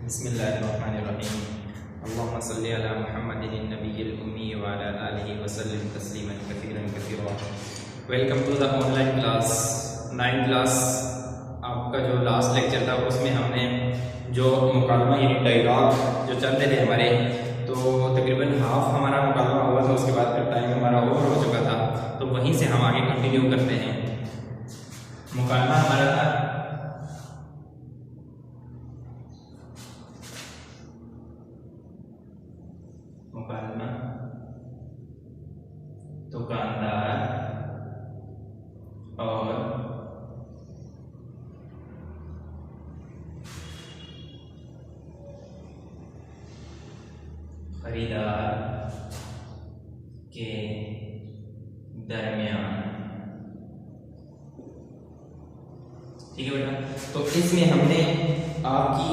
बिस्मिल्लाहिर्रहमानिर्रहीम। अल्लाहुम्मा सल्लि अला मुहम्मदिन नबिय्यिल उम्मी व अला आलिहि व सल्लिम तस्लीमन कसीरन कसीरा। Welcome to the online class 9 class. आपका जो लास्ट लेक्चर था उसमें हमने जो मुकालमा यानी डायलॉग जो चलते थे हमारे, तो तकरीबन हाफ हमारा मुकालमा हुआ था। उसके बाद फिर टाइम हमारा ओवर हो चुका था, तो वहीं से हम आगे कंटिन्यू करते हैं। मुकालमा हमारा था मुकालमा दुकानदार और खरीदार के दरमियान। ठीक है बेटा, तो इसमें हमने आपकी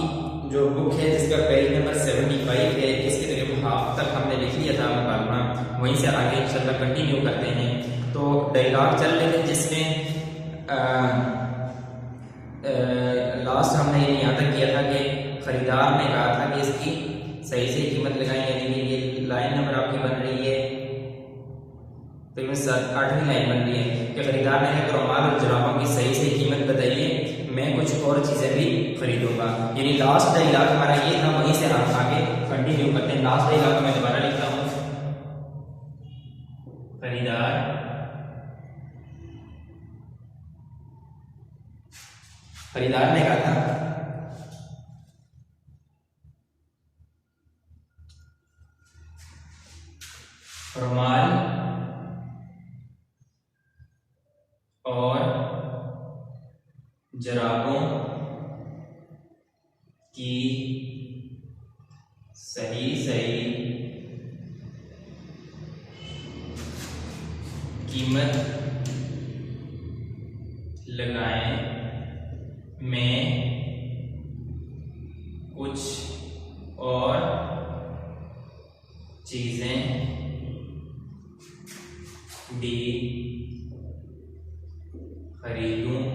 जो बुक है जिसका पेज नंबर 75 है, इसके तकरीबन हाफ तक हमने लिख लिया था मुकालमा। वहीं से आगे इंशाल्लाह कंटिन्यू करते हैं। तो डायलॉग चल रहे थे जिसमें लास्ट हमने यहाँ तक किया था कि खरीदार ने कहा था कि इसकी सही से कीमत लगाई, यानी कि ये लाइन नंबर आपकी बन रही है, तो 8वीं लाइन बन रही है कि खरीदार ने कहा रुमाल और जुराबों की सही से कीमत बताइए, मैं कुछ और चीजें भी खरीदूंगा। यानी लास्ट डायलॉग हमारा ये था, वहीं से हम आगे कंटिन्यू करते हैं। लास्ट डायलॉग मैं दोबारा लिखता हूँ। खरीदार ने कहा था रुमाल और जुराबों की सही कीमत लगाएं, मैं कुछ और चीजें भी खरीदूंगा।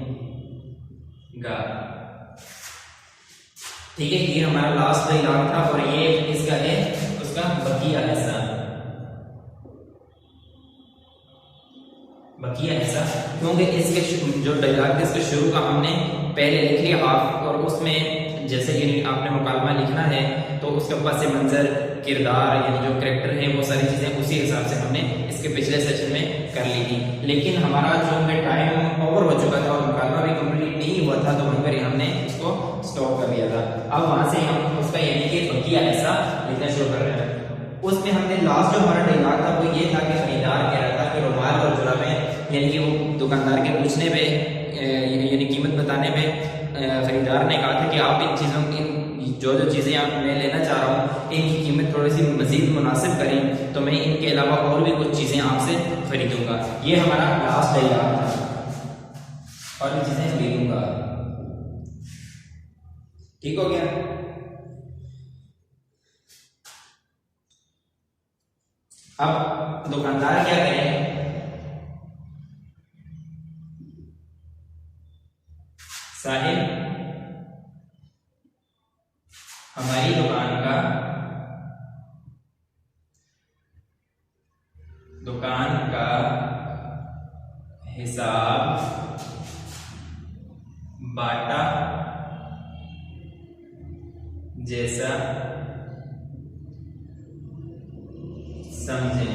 ठीक है, ये हमारा लास्ट डायलॉग था और ये इसका है उसका बकिया हिस्सा। क्योंकि इसके जो डायलॉग थे इसके शुरू का हमने पहले लिख लिया हाफ, और उसमें जैसे कि आपने मुकालमा लिखना है तो उसके पस मंजर, किरदार यानी जो करेक्टर है, वो सारी चीजें उसी हिसाब से हमने इसके पिछले सेशन में कर ली थी। लेकिन हमारा जो टाइम ओवर हो चुका था और मुकालमा भी कंप्लीट नहीं हुआ था, तो वहीं पर हमने इसको स्टॉप कर दिया था। अब वहां से हम उसका यानी कि बकिया ऐसा लिखना शुरू कर रहे हैं। उसमें हमने लास्ट जो हमारा डायलॉग था वो ये था कि खरीदार कह रहा था कि रुमाल और जुराबें, यानी कि वो दुकानदार के पूछने पे यानी कीमत बताने पे खरीदार ने कहा था कि आप इन चीज़ों की जो चीज़ें आप मैं लेना चाह रहा हूँ इनकी कीमत थोड़ी सी मजीद मुनासिब करें, तो मैं इनके अलावा और भी कुछ चीज़ें आपसे खरीदूंगा। ये हमारा लास्ट डायलॉग था, और भी चीज़ें खरीदूंगा। ठीक हो गया। अब दुकानदार क्या करें, साहिब हमारी दुकान का हिसाब बाटा जैसा समझें।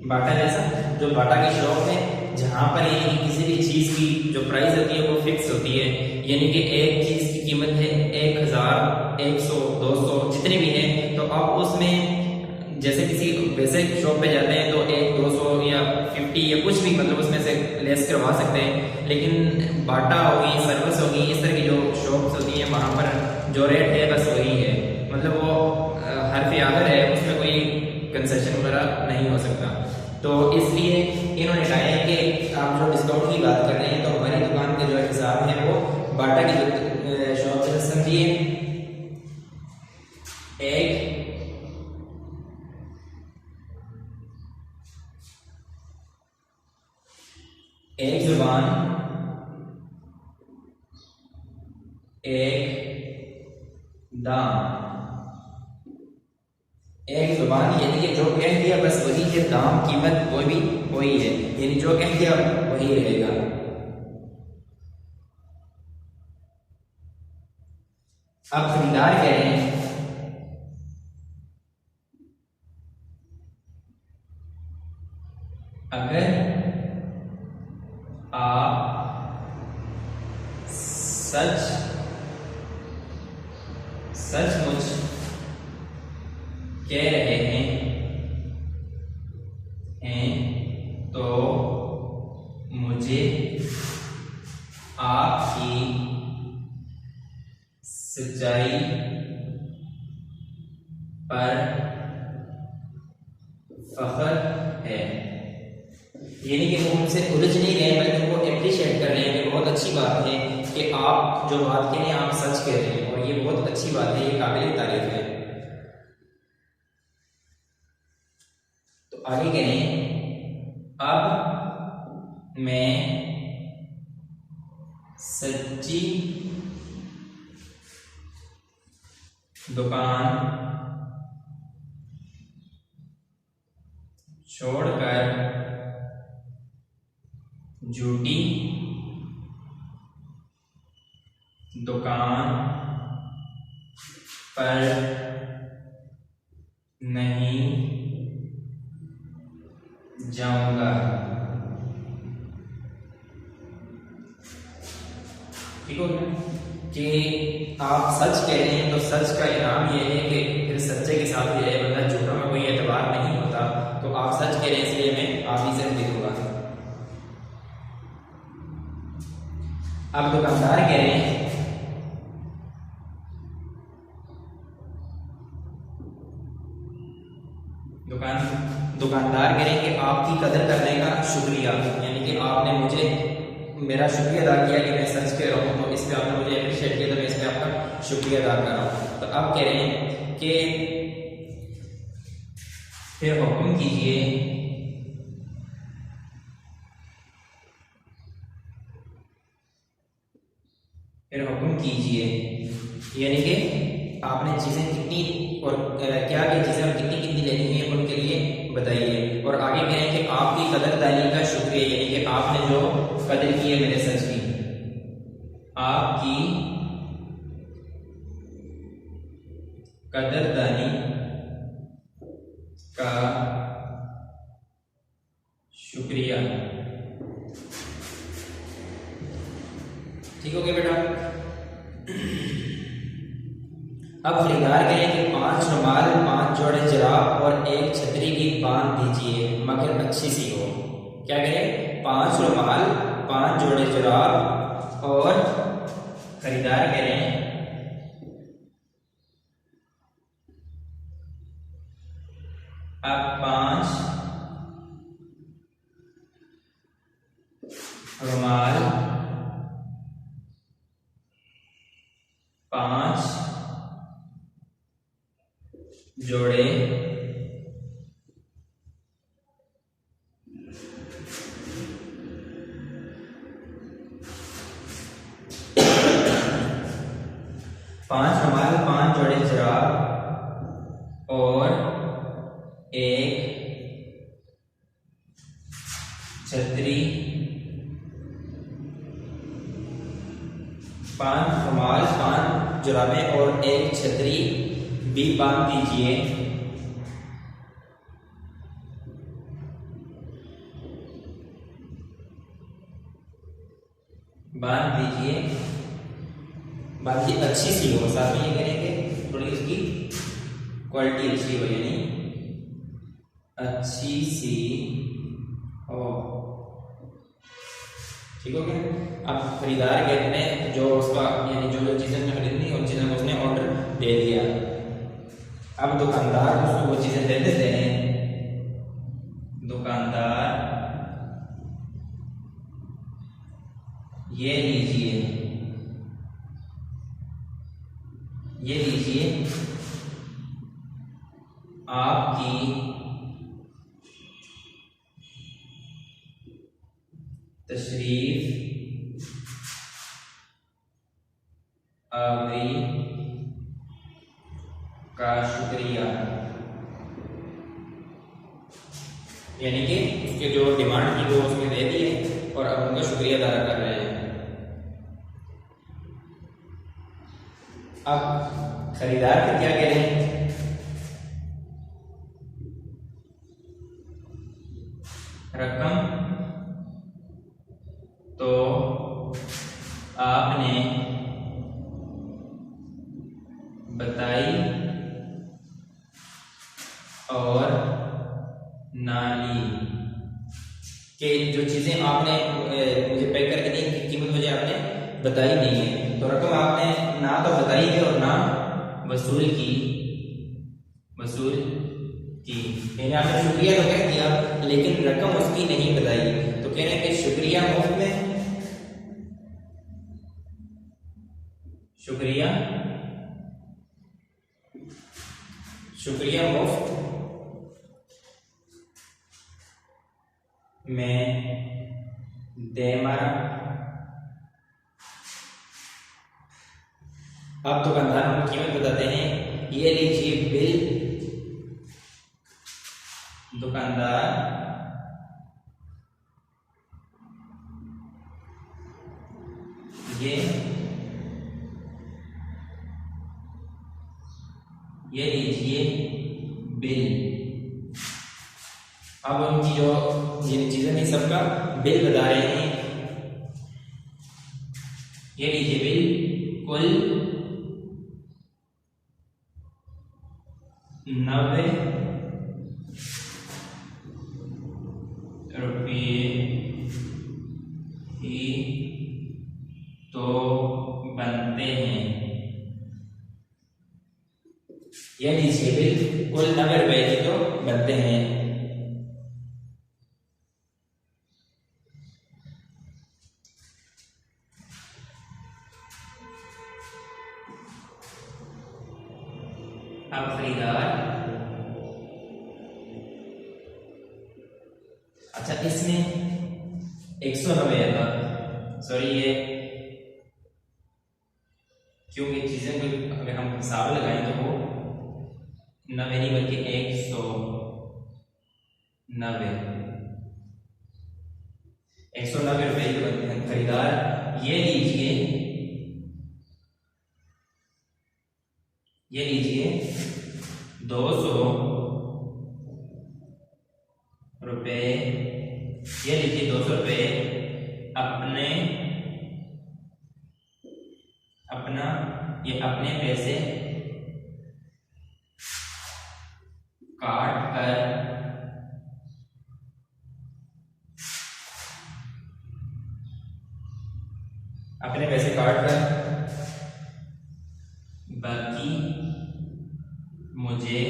बाटा जैसा, जो बाटा की शॉप है जहां पर यानी किसी भी चीज की जो प्राइस होती है वो फिक्स होती है, यानी कि एक चीज की कीमत है 1000, 100, 200 जितनी भी है, तो आप उसमें जैसे किसी वैसे शॉप पे जाते हैं तो 1, 200 या 50 या कुछ भी मतलब उसमें से लेस करवा सकते हैं। लेकिन बाटा होगी, सर्विस होगी, इस तरह की जो शॉप्स होती हैं वहां पर जो रेट है बस वही है, मतलब वो हरफ आखिर है, उसमें कोई कंसेशन वगैरह नहीं हो सकता। तो इसलिए इन्होंने कहा है कि आप जो डिस्काउंट की बात कर रहे हैं तो हमारी दुकान के जो हिसाब है वो बाटा की शॉप से समझिए। एक जुबान, एक दाम। एक जुबान यानी कि जो कह दिया बस वही है, दाम कीमत वो भी वही है, यानी जो कह दिया वही रहेगा। अब खरीदार कह रहे हैं अगर आप सचमुच कह रहे हैं तो मुझे आपकी सच्चाई पर फख्र है। यानी कि वो उनसे उलझ नहीं रहे बल्कि वो एप्रिशिएट कर रहे हैं कि बहुत अच्छी बात है कि आप जो बात कह रहे हैं आप सच कह रहे हैं, और ये बहुत अच्छी बात है, ये काबिल तारीफ है। तो आगे कह रहे हैं अब मैं सच्ची दुकान छोड़कर झूठी दुकान पर नहीं जाऊंगा। ठीक हो गया कि आप सच कह रहे हैं तो सच का इनाम यह है कि फिर सच्चे के साथ ही रहे, वरना झूठों में कोई एतबार नहीं होता। तो आप सच कह रहे हैं इसलिए मैं आप ही से खरीदूंगा। अब दुकानदार कह रहे हैं दुकानदार कह रहे हैं कि आपकी कदर करने का शुक्रिया, यानी कि आपने मुझे मेरा शुक्रिया अदा किया कि मैं सच कह रहा हूँ, तो इस पे आपने मुझे अप्रिशिएट किया तो मैं इस पे आपका शुक्रिया अदा कर रहा हूँ। तो अब कह रहे हैं कि फिर हुक्म कीजिए यानी कि आपने चीजें कितनी और क्या क्या चीजें कितनी कितनी लेनी है उनके लिए बताइए। और आगे कह रहे हैं कि आपकी कदरदानी का शुक्रिया, यानी कि आपने जो कदर की है मेरे सच की, आपकी कदरदानी का शुक्रिया। ठीक हो गया बेटा। अब खरीदार कहें कि 5 रुमाल, 5 जोड़े जुराब और 1 छतरी की बांध दीजिए मगर अच्छी सी हो। क्या करें? 5 रुमाल, 5 जोड़े जुराब और खरीदार करें अब 5 रुमाल, 5 जोड़े पांच रुमाल, 5 जोड़े जुराब और 1 छतरी। 5 रुमाल, 5 जुराबें और 1 छतरी भी बांध दीजिए। बांधिए अच्छी सी हो, साथ में ये करेंगे थोड़ी उसकी क्वालिटी अच्छी हो, यानी अच्छी सी हो। ठीक हो गया। अब खरीदार के ने जो उसका यानी जो जो चीजें खरीदनी उन चीजों को उसने ऑर्डर दे दिया। अब दुकानदार उसको वो चीजें दे देते हैं। दुकानदार ये लीजिए आपकी तशरीफ आवरी का शुक्रिया, यानी कि उसके जो डिमांड थी वो उसने दे दी है और अब उनका शुक्रिया अदा कर रहे हैं। अब खरीदार फिर क्या कह रहे हैं, रकम तो आपने बताई और ना ली, कि जो चीजें आपने मुझे पैक करके दी इनकी कीमत मुझे आपने बताई नहीं है, तो रकम आपने ना तो बताई है और ना वसूल की, यानी आपने शुक्रिया तो कह दिया लेकिन रकम उसकी नहीं बताई। तो कह रहे हैं कि शुक्रिया मुफ्त में, शुक्रिया मुफ्त में दे मारा। अब दुकानदार को कीमत बताते हैं, ये लीजिए बिल। दुकानदार ये लीजिए बिल। अब उनकी जो ये चीजें नहीं सबका बिल बता रहे हैं, ये लीजिए बिल कुल 90 रुपये ही तो बनते हैं। ये लीजिए बिल कुल 90 रुपये ही तो बनते हैं। अब खरीदार, अच्छा इसमें 190 था, सॉरी ये क्योंकि चीजें को अगर हम हिसाब लगाएं तो वो 90 नहीं बल्कि 190 रुपए के बनते हैं। खरीदार ये लीजिए 200 रुपए, ये लीजिए 200 रुपए अपने पैसे काट कर बाकी मुझे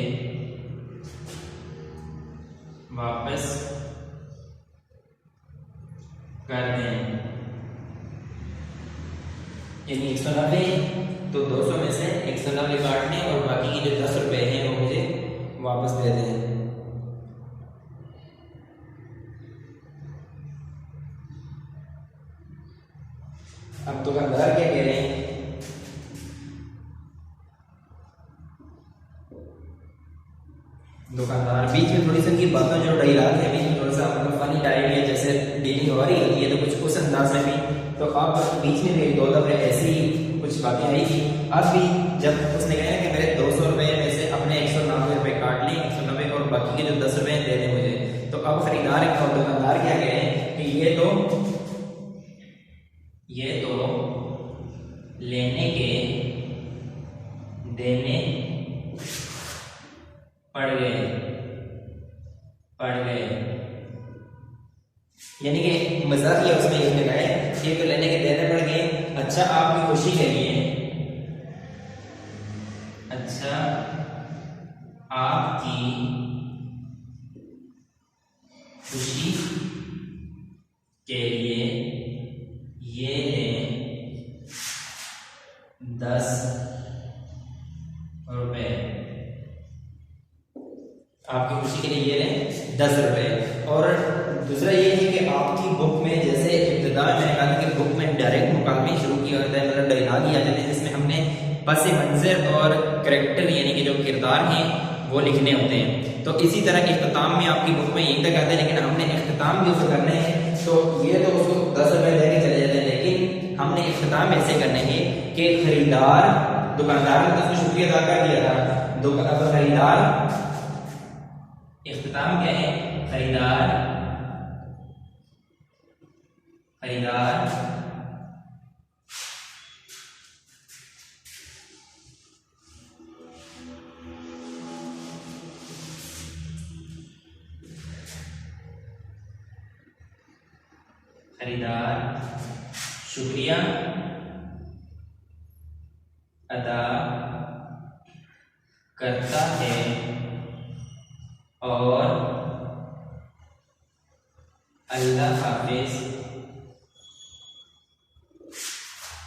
वापस कर दें। यानी 190 तो 200 में से 190 काटने और बाकी की जो 10 रुपए हैं वो मुझे वापस दे दें। अब दुकानदार क्या कह रहे हैं, दुकानदार बीच में थोड़ी सी उनकी बातों जो डायलॉग है बीच में थोड़ा सा मतलब फनी टाइप है, जैसे डीलिंग हो रही होती है तो कुछ उस अंदाज में भी, तो आप बीच में भी 2 दफे ऐसी ही कुछ बातें आई थी। अब भी जब उसने कहा कि मेरे 200 रुपए में से अपने 190 रुपए काट लें, 190 और बाकी के जो 10 रुपए दे दें मुझे। तो अब खरीदार और दुकानदार क्या कह रहे हैं कि ये तो लेने के देने पड़ गए, यानी कि मजाक किया उसमें इसने कहा है ये तो लेने के देने पड़ गए। अच्छा आपकी खुशी के लिए, अच्छा आपकी खुशी के लिए ये लें 10 रुपए, आपकी खुशी के लिए ये लें 10 रुपए। और दूसरा ये है कि आपकी बुक में जैसे इब्तिदा में मैंने कहा कि बुक में डायरेक्ट मुकालमे शुरू किया जाता है, मतलब डायलॉग ही आ जाते हैं जिसमें हमने पस मंज़र और करैक्टर यानी कि जो किरदार हैं वो लिखने होते हैं। तो इसी तरह इख्तिताम में आपकी बुक में यही तक आता है, लेकिन हमने इख्तिताम भी उसे करने हैं। तो ये तो उसको 10 रुपए लेके चले जाते हैं, लेकिन हमने इख्तिताम ऐसे करने हैं कि खरीदार, दुकानदार ने तो उसको शुक्रिया अदा कर दिया था, खरीदार, इख्तिताम क्या है, खरीदार शुक्रिया अदा करता है और अल्लाह हाफिज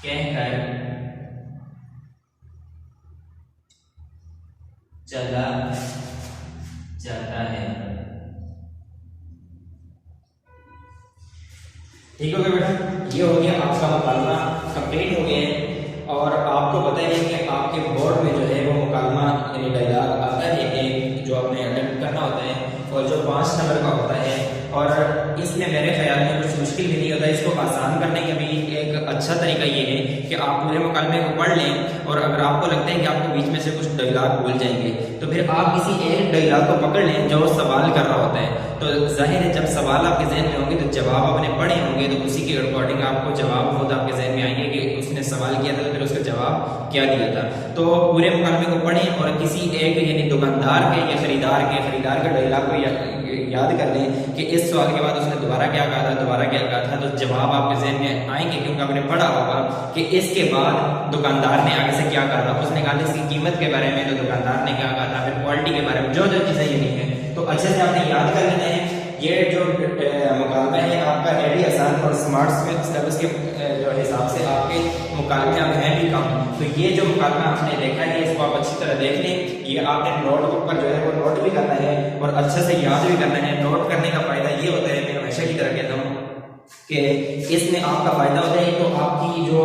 कहकर चला जाता है। ठीक हो गया बेटा, ये हो गया आपका मुकालमा कंप्लीट हो गया है। और आपको पता है कि आपके बोर्ड में जो है वो मुकालमा यानी डायलॉग आता है एक, जो आपने अटेम्प्ट करना होता है और जो 5 नंबर का होता है। और इसमें मेरे ख्याल में कुछ मुश्किल भी नहीं होता, इसको आसान करने का भी एक अच्छा तरीका ये है कि आप पूरे मुकालमे को पढ़ लें, और अगर आपको लगता है कि आपको बीच में से कुछ डायलॉग भूल जाएंगे तो फिर आप किसी एक डायलॉग को पकड़ लें जो सवाल कर रहा होता है। तो जाहिर है जब सवाल आपके जहन में होंगे तो जवाब आपने पढ़े होंगे, तो उसी के अकॉर्डिंग आपको जवाब खुद आपके जहन में आएंगे कि उसने सवाल किया था तो फिर उसका जवाब क्या दिया था। तो पूरे मुकालमे को पढ़ें और किसी एक यानी दुकानदार के या खरीदार के डायलॉग को याद कर लें कि इस सवाल के बाद उसने दोबारा क्या कहा था, तो जवाब आपके जहन में आएंगे, क्योंकि आपने पढ़ा होगा कि इसके बाद दुकानदार ने आगे से क्या कहा था। उसने कहा था इसकी कीमत के बारे में, तो दुकानदार ने क्या कहा था, फिर क्वालिटी के बारे में, जो जो चीज़ें ये नहीं है तो अच्छे से आपने याद कर लेना है। ये जो मुकालमा है आपका है भी आसान और स्मार्ट सिलेबस के जो हिसाब से आपके मुकालमे अब हैं भी कम। तो ये जो मुकालमा आपने देखा है इसको आप अच्छी तरह देख लें। ये आपने नोटबुक पर जो है वो नोट भी करना है और अच्छे से याद भी करना है। नोट करने का फायदा ये होता है, मैं हमेशा की तरह कहता हूँ कि इसमें आपका फायदा होता है, तो आपकी जो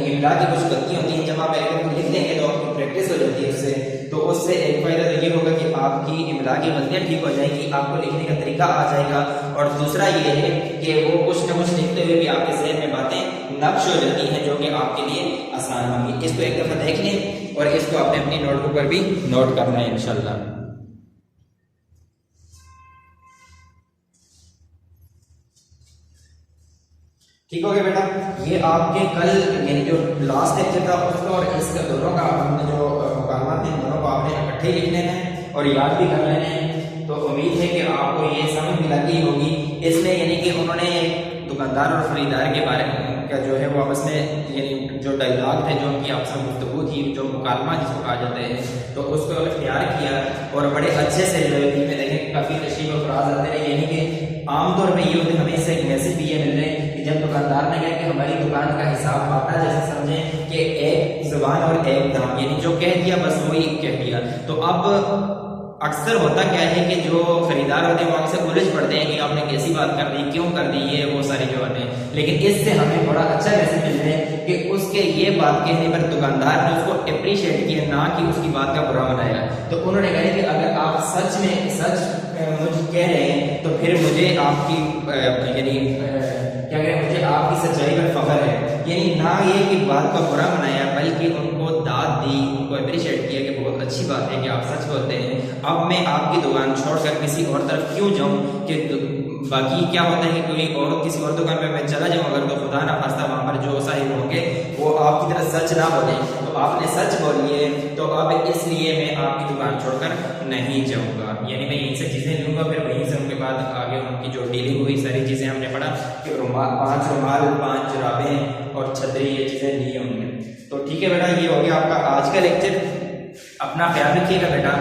इमला की कुछ गलतियाँ होती हैं जब आप एक लिख देंगे तो आपकी प्रैक्टिस हो जाती है उससे। तो उससे एक फायदा तो ये होगा कि आपकी इमला की गलतियाँ ठीक हो जाएंगी, आपको लिखने का तरीका आ जाएगा। और दूसरा ये है कि वो कुछ न कुछ लिखते हुए भी आपके जहन में बातें नक्श हो जाती हैं जो कि आपके लिए आसान होंगी। इसको एक दफ़ा देख लें और इसको आपने अपनी नोटबुक पर भी नोट करना है इंशाल्लाह। ठीक हो गया बेटा, ये आपके कल यानी जो लास्ट लेक्चर था उसका और इसका दोनों का हमने जो मुकालमा थे दोनों को आपने इकट्ठे लिखने हैं और याद भी कर लेने हैं। तो उम्मीद है कि आपको ये समझ में लगी होगी। इसमें यानी कि उन्होंने दुकानदार और खरीदार के बारे में का जो है वो आपस में यानी जो डायलॉग थे, जो उनकी आपस में गुफ्तगू थी, जो मुकालमा जिसको कहा जाता है, तो उसको इख्तियार किया और बड़े अच्छे से जो है में देखें काफ़ी तशरीफ और फराज आते रहे। यानी कि आमतौर पर ये होते हमें इससे एक मैसेज भी ये मिल रहे हैं कि जब दुकानदार ने कहा कि हमारी दुकान का हिसाब आता, जैसे समझें कि एक जुबान और एक दाम, यानी जो कह दिया बस वही कह दिया। तो अब अक्सर होता क्या है कि जो खरीदार होते हैं वो अक्सर उलझ पड़ते हैं कि आपने कैसी बात कर दी, क्यों कर दी, ये वो सारी जो बातें। लेकिन इससे हमें बड़ा अच्छा मैसेज मिल रहा है कि उसके ये बात कहने पर दुकानदार ने उसको अप्रिशिएट किया, ना कि उसकी बात का बुरा बनाया। तो उन्होंने कहा कि अगर आप सच में सच मुझे कह रहे हैं तो फिर मुझे आपकी यानी क्या करें, मुझे आपकी सच्चाई पर फख्र है। यानी ना ये कि बात का बुरा बनाया बल्कि उनको दाद दी, उनको अप्रिशिएट किया कि बहुत अच्छी बात है कि आप सच बोलते हैं। अब मैं आपकी दुकान छोड़कर किसी और तरफ क्यों जाऊं, कि बाकी क्या होता है कि कोई और किसी और दुकान पे मैं चला जाऊं अगर, तो खुदा ना खास्ता वहां पर जो साहिब होंगे वो आपकी तरह सच ना बोले, तो आपने सच बोली है तो अब इसलिए मैं आपकी दुकान छोड़कर नहीं जाऊंगा। यानी मैं यहीं से चीजें लूंगा, फिर वहीं से उनके बाद आगे उनकी जो डीलिंग हुई सारी चीजें हमने पढ़ा कि 5 रुमाल 5 जुराबें और छतरी, ये चीजें ली हमने। तो ठीक है बेटा, ये हो गया आपका आज का लेक्चर। अपना ख्याल रखिएगा बेटा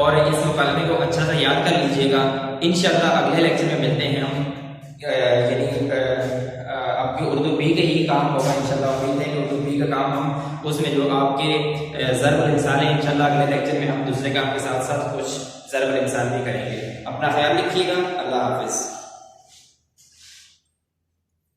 और इस मुकालमे को अच्छा सा याद कर लीजिएगा। इंशाल्लाह अगले लेक्चर में मिलते हैं हम, यानी आपकी उर्दू बी का ही काम होगा इंशाल्लाह। उम्मीद है कि उर्दू बी का काम हम उसमें जो आपके ज़रबुल इंसान है इंशाल्लाह अगले लेक्चर में हम दूसरे काम के साथ साथ कुछ ज़रबुल इंसान भी करेंगे। अपना ख्याल रखिएगा, अल्लाह हाफिज़।